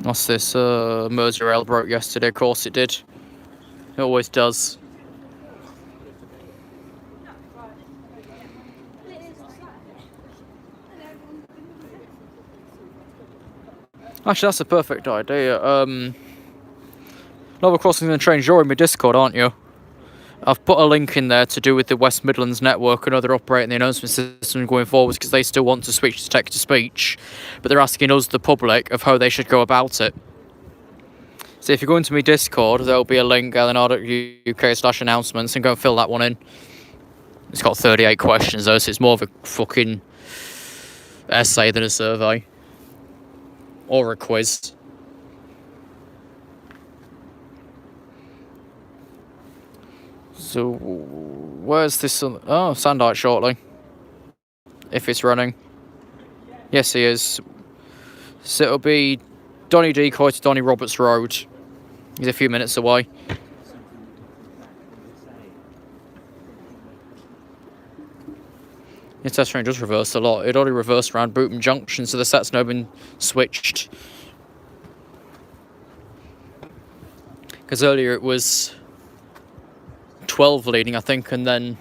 What's this? Merseyrail broke yesterday. Of course it did. It always does. Actually, that's a perfect idea. Level crossings and trains, you're in my Discord, aren't you? I've put a link in there to do with the West Midlands network and other operating the announcement system going forwards, because they still want to switch to text-to-speech, but they're asking us, the public, of how they should go about it. So if you go into my Discord, there'll be a link, lnr.uk/announcements, and go and fill that one in. It's got 38 questions though, so it's more of a fucking essay than a survey. Or a quiz. So, where's this? Oh, Sandite shortly. If it's running. Yes, he is. So it'll be Donny Decoy to Donny Roberts Road. He's a few minutes away. The test train does reverse a lot. It already reversed around Bootham Junction, so the set's now been switched. Because earlier it was 12 leading, I think, and then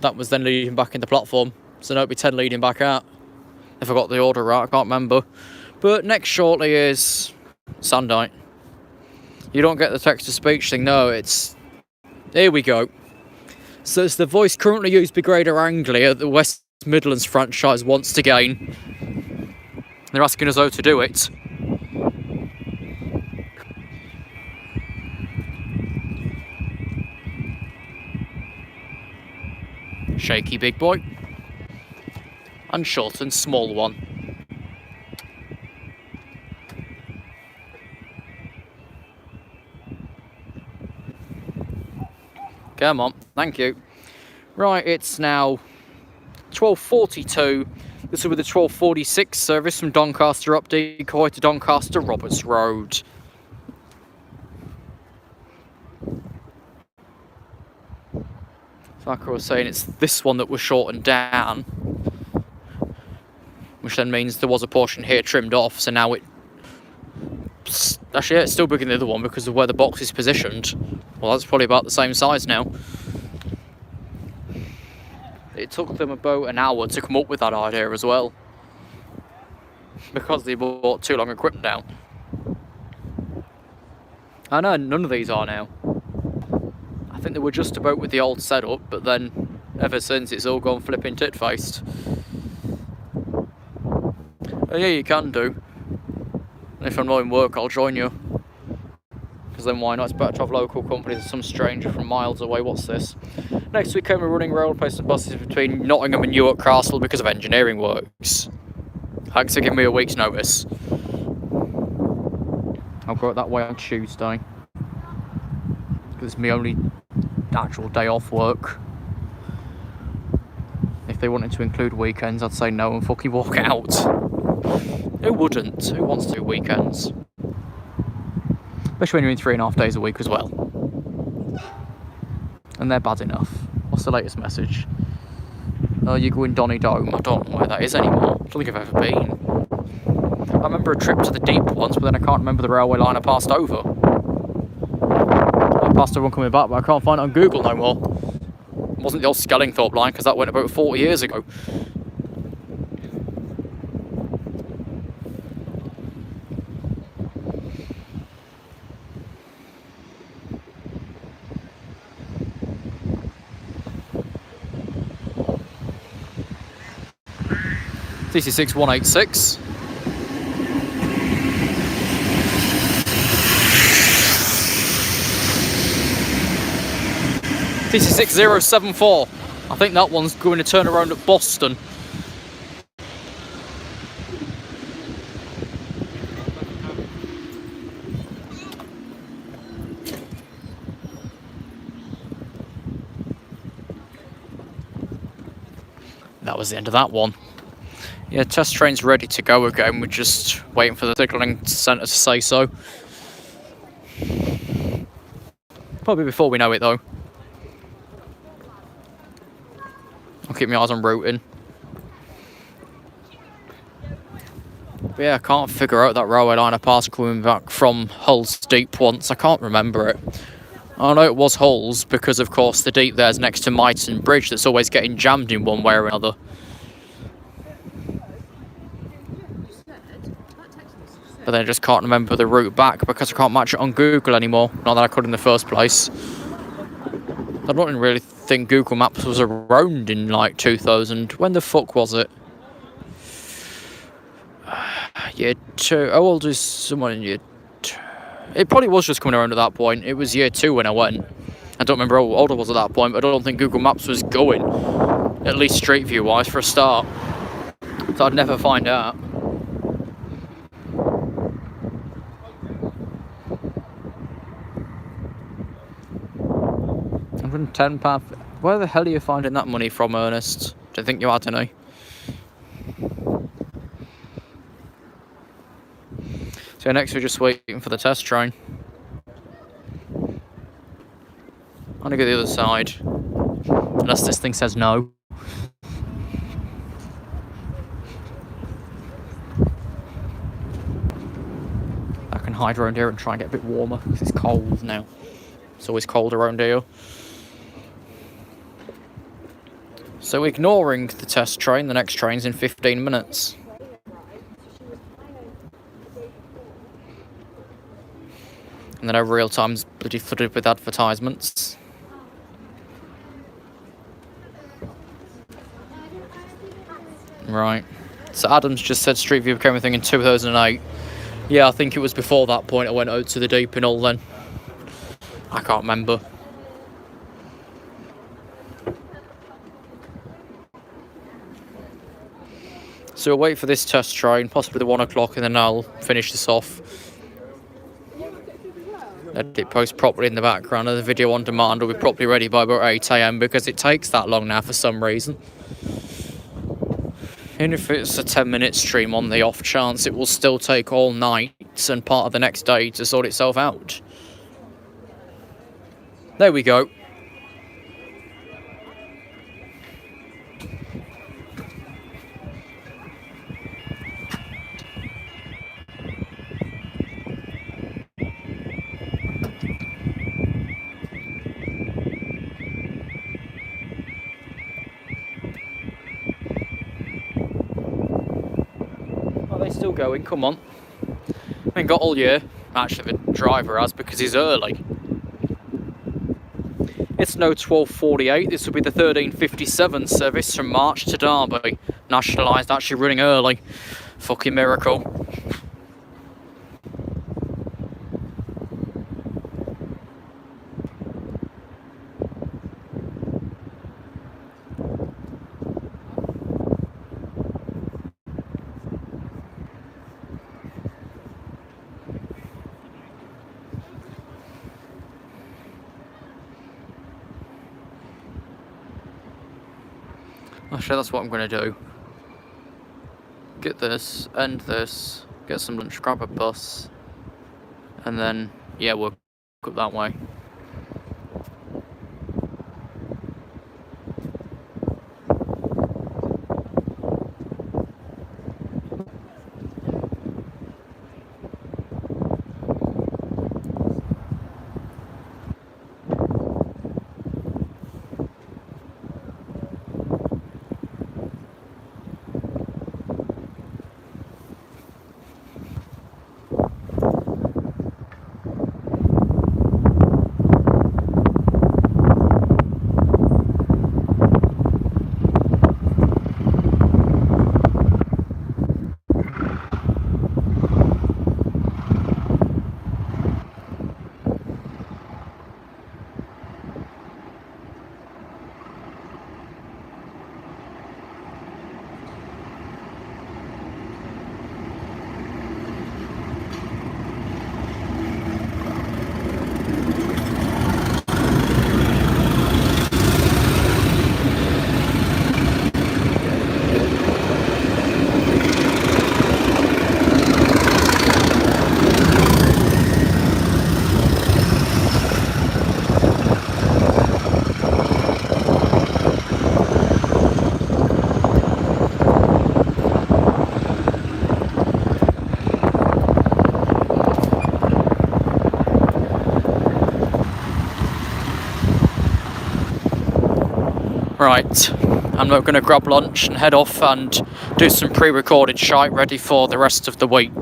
that was then leading back into platform. So now it'll be 10 leading back out. If I got the order right, I can't remember. But next shortly is Sandite. You don't get the text-to-speech thing, no, it's... Here we go. So it's the voice currently used by Grader Anglia that the West Midlands franchise wants to gain. They're asking us how to do it. Shaky big boy. And short and small one. Come on, thank you. Right, it's now 12:42. This will be the 12:46 service from Doncaster up Decoy to Doncaster Roberts Road. So like I was saying, it's this one that was shortened down, which then means there was a portion here trimmed off, so now actually, yeah, it's still bigger than the other one because of where the box is positioned. Well, that's probably about the same size now. It took them about an hour to come up with that idea as well, because they bought too long equipment down. I know none of these are now. I think they were just about with the old setup, but then ever since it's all gone flipping tit-faced. Oh yeah, you can do. If I'm not in work, I'll join you. Because then why not? It's better to have local companies than some stranger from miles away. What's this? Next weekend we're running rail replacement buses between Nottingham and Newark Castle because of engineering works. Thanks for giving me a week's notice. I'll go that way on Tuesday. Because it's my only actual day off work. If they wanted to include weekends, I'd say no and fucking walk out. Who wouldn't? Who wants to do weekends? Especially when you're in 3.5 days a week as well. And they're bad enough. What's the latest message? Oh, you're going Donny Dome. I don't know where that is anymore. I don't think I've ever been. I remember a trip to the Deep once, but then I can't remember the railway line I passed over. I passed over one coming back, but I can't find it on Google no more. It wasn't the old Skellingthorpe line, because that went about 40 years ago. TC6 186. TC6 074. I think that one's going to turn around at Boston. That was the end of that one. Yeah, test train's ready to go again. We're just waiting for the signalling centre to say so. Probably before we know it though. I'll keep my eyes on routing. But yeah, I can't figure out that railway line I passed coming back from Hull's Deep once. I can't remember it. I know it was Hull's because of course the Deep there's next to Myton Bridge that's always getting jammed in one way or another. But then I just can't remember the route back because I can't match it on Google anymore. Not that I could in the first place. I don't really think Google Maps was around in like 2000. When the fuck was it? Year 2. How old is someone in year 2? It probably was just coming around at that point. It was year 2 when I went. I don't remember how old I was at that point, but I don't think Google Maps was going. At least Street View wise for a start. So I'd never find out. £110. Where the hell are you finding that money from, Ernest? Do you think you had any? So next we're just waiting for the test train. I'm gonna go the other side. Unless this thing says no. I can hide around here and try and get a bit warmer because it's cold now. It's always cold around here. So ignoring the test train, the next train's in 15 minutes. And then our real time's bloody flooded with advertisements. Right. So Adam's just said Street View became a thing in 2008. Yeah, I think it was before that point I went out to the deep and all then. I can't remember. So we'll wait for this test train, possibly the 1 o'clock, and then I'll finish this off. Edit it post properly in the background, and the video on demand will be properly ready by about 8 AM because it takes that long now for some reason. Even if it's a 10-minute stream on the off chance, it will still take all night and part of the next day to sort itself out. There we go. Are they still going? Come on. I ain't got all year. Actually, the driver has because he's early. It's now 12:48. This will be the 13:57 service from March to Derby. Nationalised, actually running early. Fucking miracle. Actually, that's what I'm going to do. Get this, end this, get some lunch, grab a bus, and then, yeah, we'll go that way. Right, I'm now going to grab lunch and head off and do some pre-recorded shite ready for the rest of the week.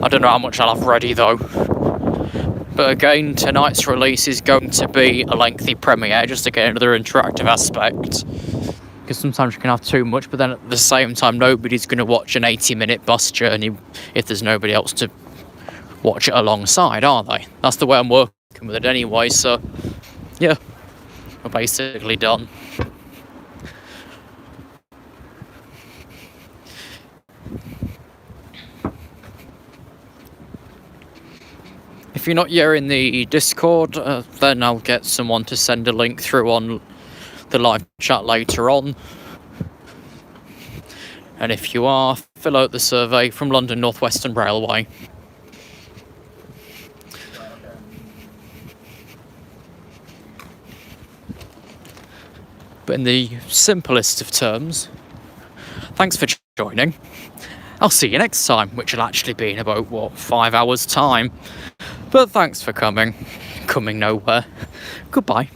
I don't know how much I'll have ready though. But again, tonight's release is going to be a lengthy premiere just to get another interactive aspect. Because sometimes you can have too much, but then at the same time nobody's going to watch an 80-minute bus journey if there's nobody else to watch it alongside, are they? That's the way I'm working with it anyway, so yeah, we're basically done. If you're not here in the Discord, then I'll get someone to send a link through on the live chat later on. And if you are, fill out the survey from London North Western Railway. But in the simplest of terms, thanks for joining. I'll see you next time, which will actually be in about, what, 5 hours' time. But thanks for coming. Coming nowhere. Goodbye.